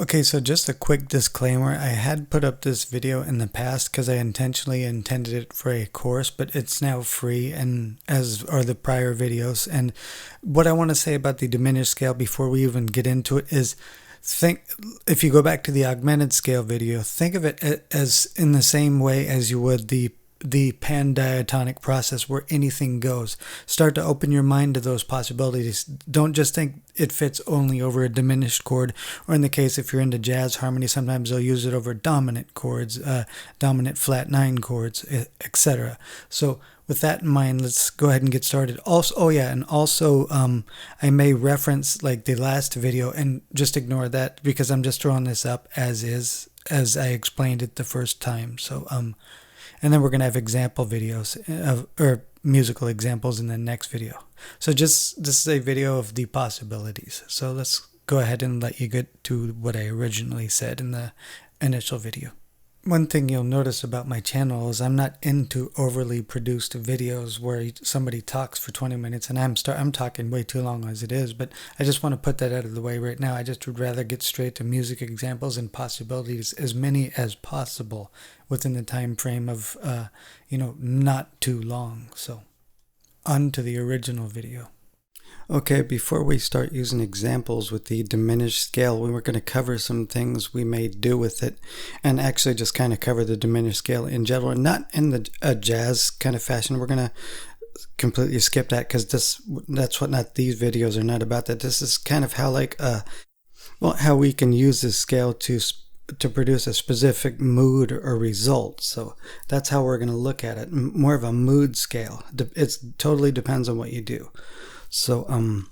Okay, so just a quick disclaimer. I had put up this video in the past because I intentionally intended it for a course, but it's now free, and as are the prior videos. And what I want to say about the diminished scale before we even get into it is if you go back to the augmented scale video, think of it as in the same way as you would the pandiatonic process where anything goes. Start to open your mind to those possibilities. Don't just think it fits only over a diminished chord, or in the case if you're into jazz harmony, sometimes they'll use it over dominant chords, dominant flat 9 chords, etc. So with that in mind, let's go ahead and get started. Also, I may reference like the last video, and just ignore that because I'm just throwing this up as is, as I explained it the first time. So and then we're going to have example videos or musical examples in the next video. So this is a video of the possibilities. So let's go ahead and let you get to what I originally said in the initial video. One thing you'll notice about my channel is I'm not into overly produced videos where somebody talks for 20 minutes and I'm talking way too long as it is, but I just want to put that out of the way right now. I just would rather get straight to music examples and possibilities, as many as possible within the time frame of not too long. So on to the original video. Okay, before we start using examples with the diminished scale, we were going to cover some things we may do with it, and actually just kind of cover the diminished scale in general, not in the jazz kind of fashion. We're going to completely skip that because these videos are not about that. This is kind of how how we can use this scale to produce a specific mood or result. So that's how we're going to look at it, more of a mood scale. It totally depends on what you do. So, and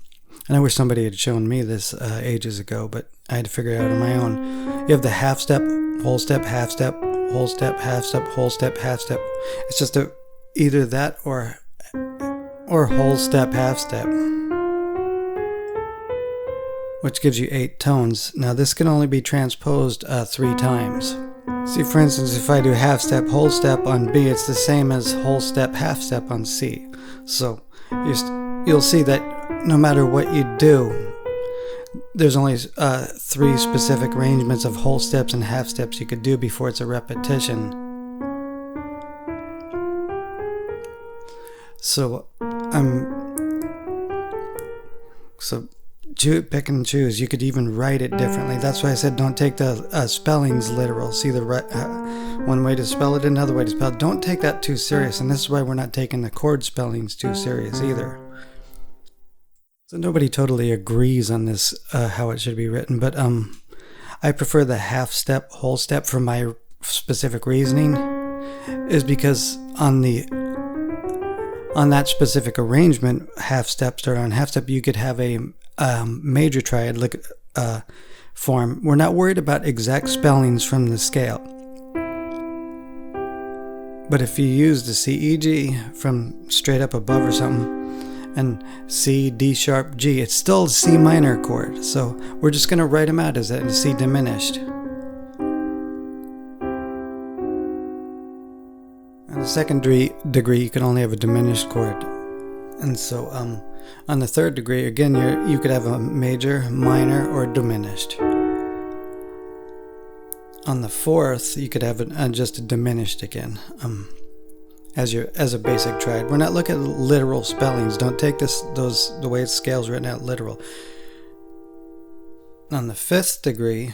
I wish somebody had shown me this ages ago, but I had to figure it out on my own. You have the half step, whole step, half step, whole step, half step, whole step, half step. It's just either that or whole step, half step, which gives you 8 tones. Now this can only be transposed 3 times. See, for instance, if I do half step, whole step on B, it's the same as whole step, half step on C. So you'll see that no matter what you do, there's only 3 specific arrangements of whole steps and half steps you could do before it's a repetition. So pick and choose. You could even write it differently. That's why I said don't take the spellings literal. See one way to spell it, another way to spell it. Don't take that too serious, and this is why we're not taking the chord spellings too serious either. So nobody totally agrees on this, how it should be written, but I prefer the half step, whole step for my specific reasoning, is because on that specific arrangement, half step, start on half step, you could have a major triad form. We're not worried about exact spellings from the scale. But if you use the C, E, G from straight up above or something, and C, D sharp, G, it's still a C minor chord. So we're just going to write them out as a C diminished. On the second degree, you can only have a diminished chord. And so on the third degree, again, you could have a major, minor, or diminished. On the fourth, you could have just a diminished again, as a basic triad. We're not looking at literal spellings. Don't take the way the scale's written out literal. On the fifth degree,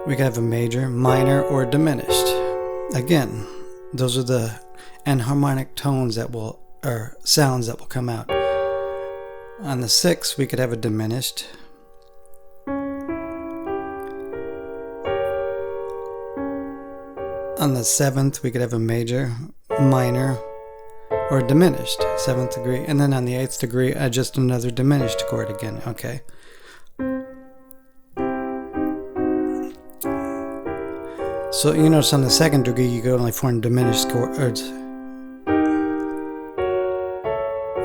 we could have a major, minor, or diminished. Again, those are the enharmonic tones or sounds that will come out. On the sixth, we could have a diminished. On the seventh, we could have a major, minor, or diminished, 7th degree. And then on the 8th degree, just another diminished chord again, okay? So you notice on the 2nd degree, you could only form diminished chords.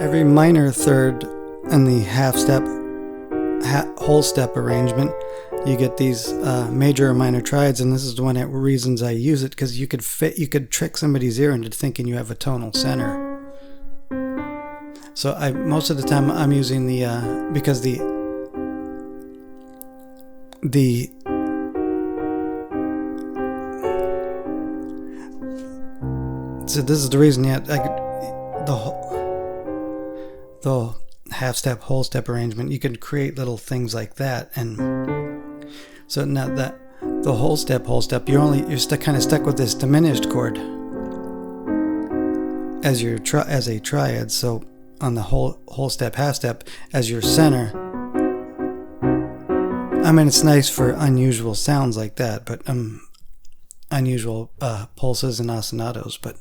Every minor third in the half step, whole step arrangement, you get these major or minor triads, and this is one of the reasons I use it, because you could trick somebody's ear into thinking you have a tonal center. So most of the time I'm using because the so this is the reason the half step, whole step arrangement, you could create little things like that. And so now that the whole step, you're still kind of stuck with this diminished chord as a triad. So on the whole step, half step as your center. I mean, it's nice for unusual sounds like that, but unusual pulses and ostinatos. But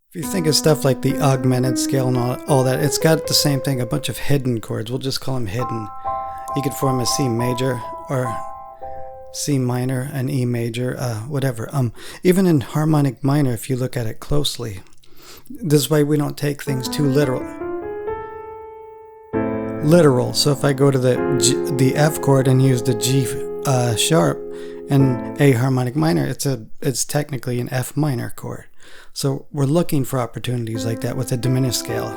if you think of stuff like the augmented scale and all that, it's got the same thing, a bunch of hidden chords. We'll just call them hidden. You could form a C major or C minor, an E major, whatever. Even in harmonic minor, if you look at it closely, this way we don't take things too literal. So if I go to the F chord and use the G sharp and A harmonic minor, it's technically an F minor chord. So we're looking for opportunities like that with a diminished scale.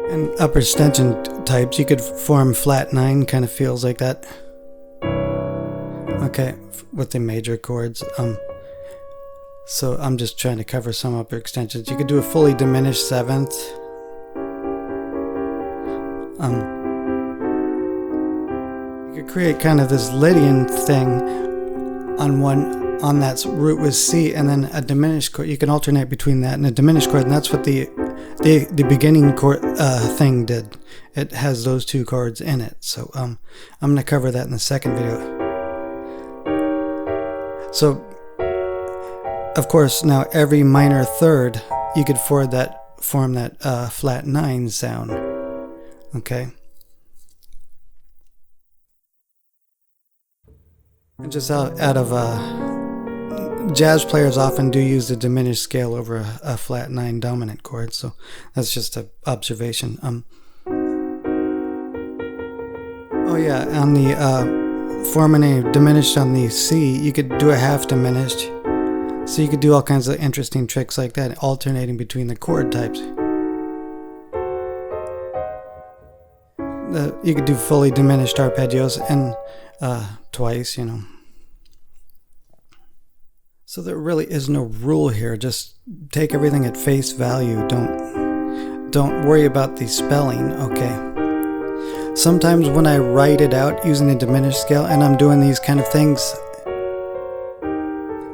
And upper extension types, you could form flat 9, kind of feels like that. Okay, with the major chords. So I'm just trying to cover some upper extensions. You could do a fully diminished 7th. You could create kind of this Lydian thing on that root with C, and then a diminished chord. You can alternate between that and a diminished chord, and that's what the beginning chord thing did. It has those two chords in it. So I'm going to cover that in the second video. So of course, now every minor third, you could form that flat 9 sound. Okay. And just out of jazz players often do use the diminished scale over a flat 9 dominant chord, so that's just an observation. Oh yeah, on the forming a diminished on the C, you could do a half diminished. So you could do all kinds of interesting tricks like that, alternating between the chord types. You could do fully diminished arpeggios and twice, you know. So there really is no rule here. Just take everything at face value. Don't worry about the spelling, okay? Sometimes when I write it out using the diminished scale and I'm doing these kind of things,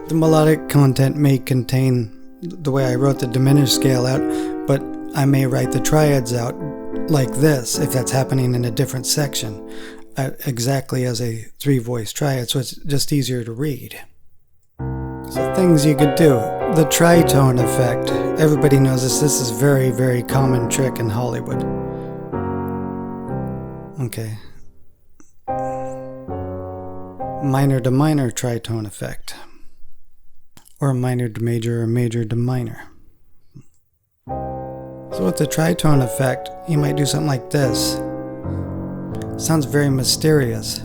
the melodic content may contain the way I wrote the diminished scale out, but I may write the triads out like this if that's happening in a different section, exactly as a 3-voice triad, so it's just easier to read. So things you could do. The tritone effect. Everybody knows this. This is a very, very common trick in Hollywood. Okay. Minor to minor tritone effect. Or minor to major or major to minor. So with the tritone effect, you might do something like this. Sounds very mysterious.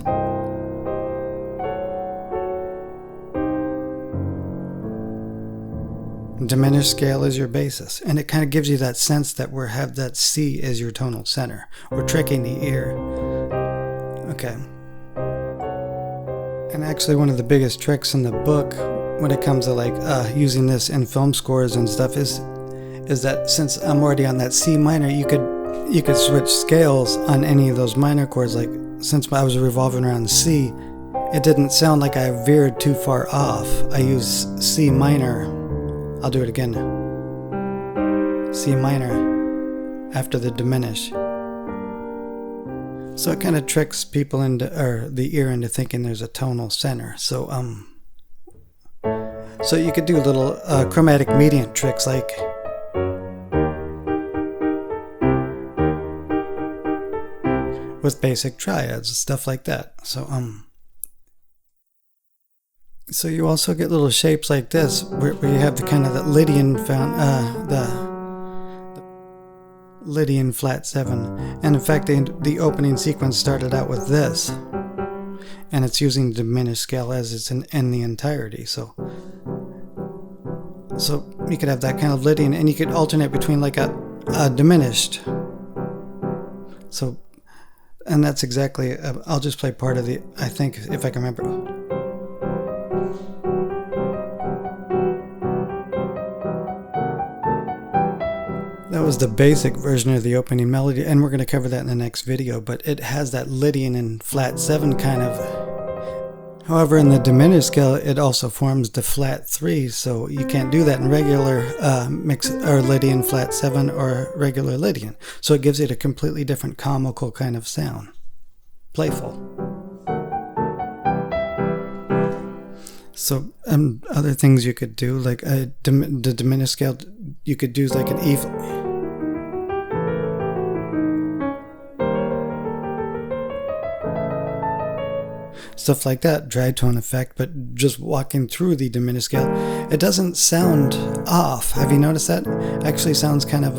Diminished scale is your basis, and it kind of gives you that sense that we have that C as your tonal center. We're tricking the ear. Okay. And actually one of the biggest tricks in the book when it comes to like using this in film scores and stuff is that since I'm already on that C minor, you could switch scales on any of those minor chords. Like since I was revolving around C, it didn't sound like I veered too far off. I used C minor. I'll do it again. C minor after the diminish. So it kind of tricks people or the ear into thinking there's a tonal center. So you could do little chromatic mediant tricks like with basic triads, stuff like that. So you also get little shapes like this, where you have the kind of the Lydian the Lydian flat 7, and in fact the opening sequence started out with this, and it's using diminished scale as it's in the entirety. So you could have that kind of Lydian, and you could alternate between like a diminished. So And that's exactly, I'll just play part of the, I think, if I can remember. That was the basic version of the opening melody, and we're going to cover that in the next video, but it has that Lydian and flat 7 kind of. However, in the diminished scale, it also forms the flat 3, so you can't do that in regular mix or Lydian flat 7 or regular Lydian. So it gives it a completely different comical kind of sound. Playful. So other things you could do, like the diminished scale, you could use like an E. Stuff like that, dry tone effect, but just walking through the diminished scale, it doesn't sound off. Have you noticed that? It actually sounds kind of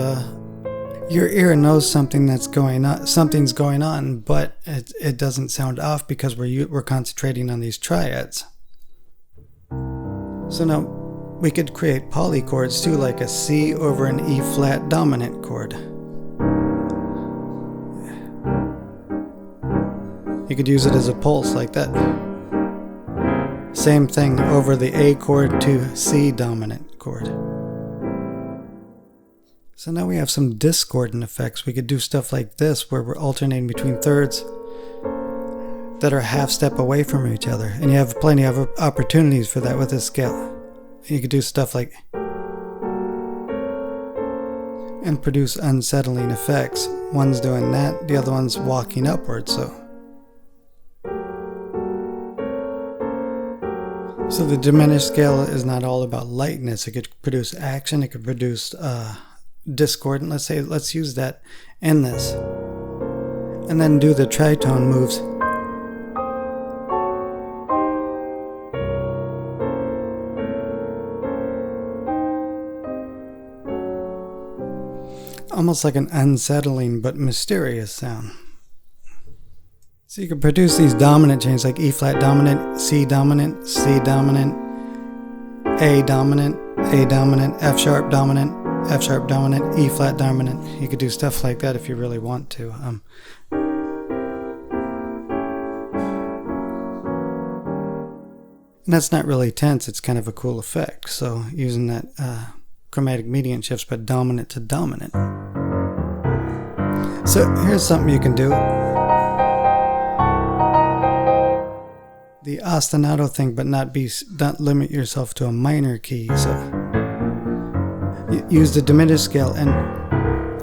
your ear knows something's going on, but it doesn't sound off because we're concentrating on these triads. So now we could create polychords too, like a C over an E flat dominant chord. You could use it as a pulse like that. Same thing over the A chord to C dominant chord. So now we have some discordant effects. We could do stuff like this where we're alternating between thirds that are a half step away from each other. And you have plenty of opportunities for that with this scale. You could do stuff like and produce unsettling effects. One's doing that, the other one's walking upwards, So the diminished scale is not all about lightness. It could produce action, it could produce discordant. Let's use that in this. And then do the tritone moves. Almost like an unsettling but mysterious sound. So you can produce these dominant changes like E flat dominant, C dominant, C dominant, A dominant, F sharp dominant, E flat dominant. You could do stuff like that if you really want to. And that's not really tense, it's kind of a cool effect. So using that chromatic median shifts, but dominant to dominant. So here's something you can do. The ostinato thing, but not limit yourself to a minor key. So use the diminished scale, and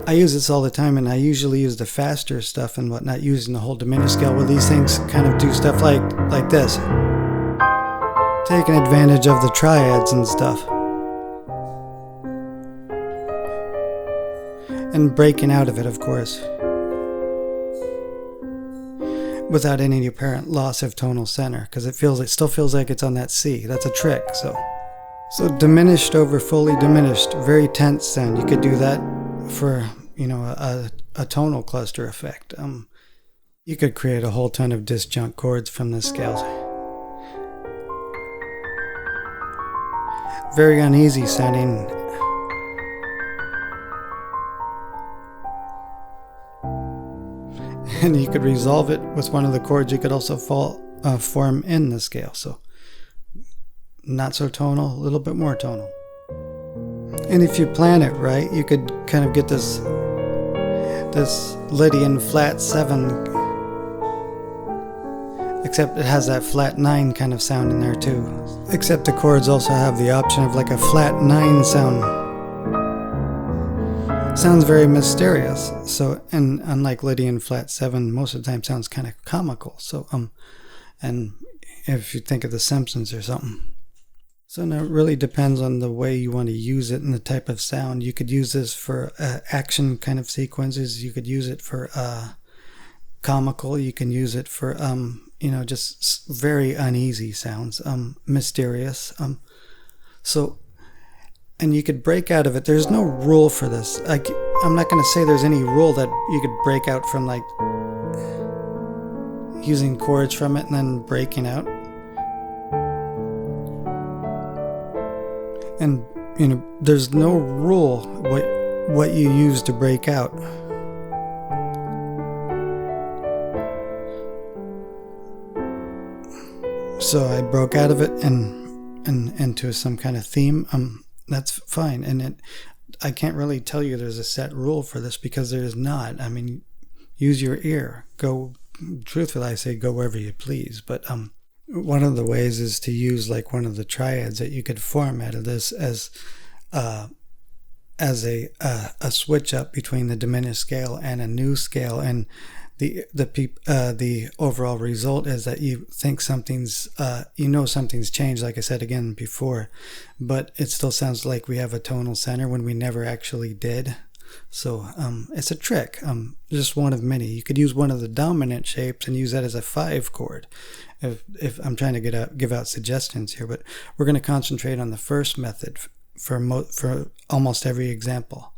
I use this all the time, and I usually use the faster stuff and whatnot, using the whole diminished scale, where these things kind of do stuff like this, taking advantage of the triads and stuff, and breaking out of it, of course, without any apparent loss of tonal center, because it still feels like it's on that C. That's a trick. So diminished over fully diminished, very tense sound. You could do that for a tonal cluster effect. You could create a whole ton of disjunct chords from this scale. Very uneasy sounding. And you could resolve it with one of the chords you could also form in the scale. So not so tonal, a little bit more tonal. And if you plan it right, you could kind of get this Lydian flat 7, except it has that flat 9 kind of sound in there too. Except the chords also have the option of like a flat 9 sound. Sounds very mysterious. So, and unlike Lydian flat 7, most of the time sounds kind of comical. So, and if you think of The Simpsons or something. So now it really depends on the way you want to use it and the type of sound. You could use this for action kind of sequences. You could use it for comical. You can use it for just very uneasy sounds, mysterious. And you could break out of it. There's no rule for this. I'm not going to say there's any rule that you could break out from, like using chords from it and then breaking out. And there's no rule what you use to break out. so I broke out of it and into some kind of theme. That's fine, and I can't really tell you there's a set rule for this because there is not. I mean, use your ear. Truthfully, I say go wherever you please. But one of the ways is to use like one of the triads that you could form out of this as a switch up between the diminished scale and a new scale, and the overall result is that you think something's something's changed, like I said again before, but it still sounds like we have a tonal center when we never actually did. So it's a trick, just one of many. You could use one of the dominant shapes and use that as a 5 chord. If I'm trying to give out suggestions here, but we're going to concentrate on the first method for almost every example.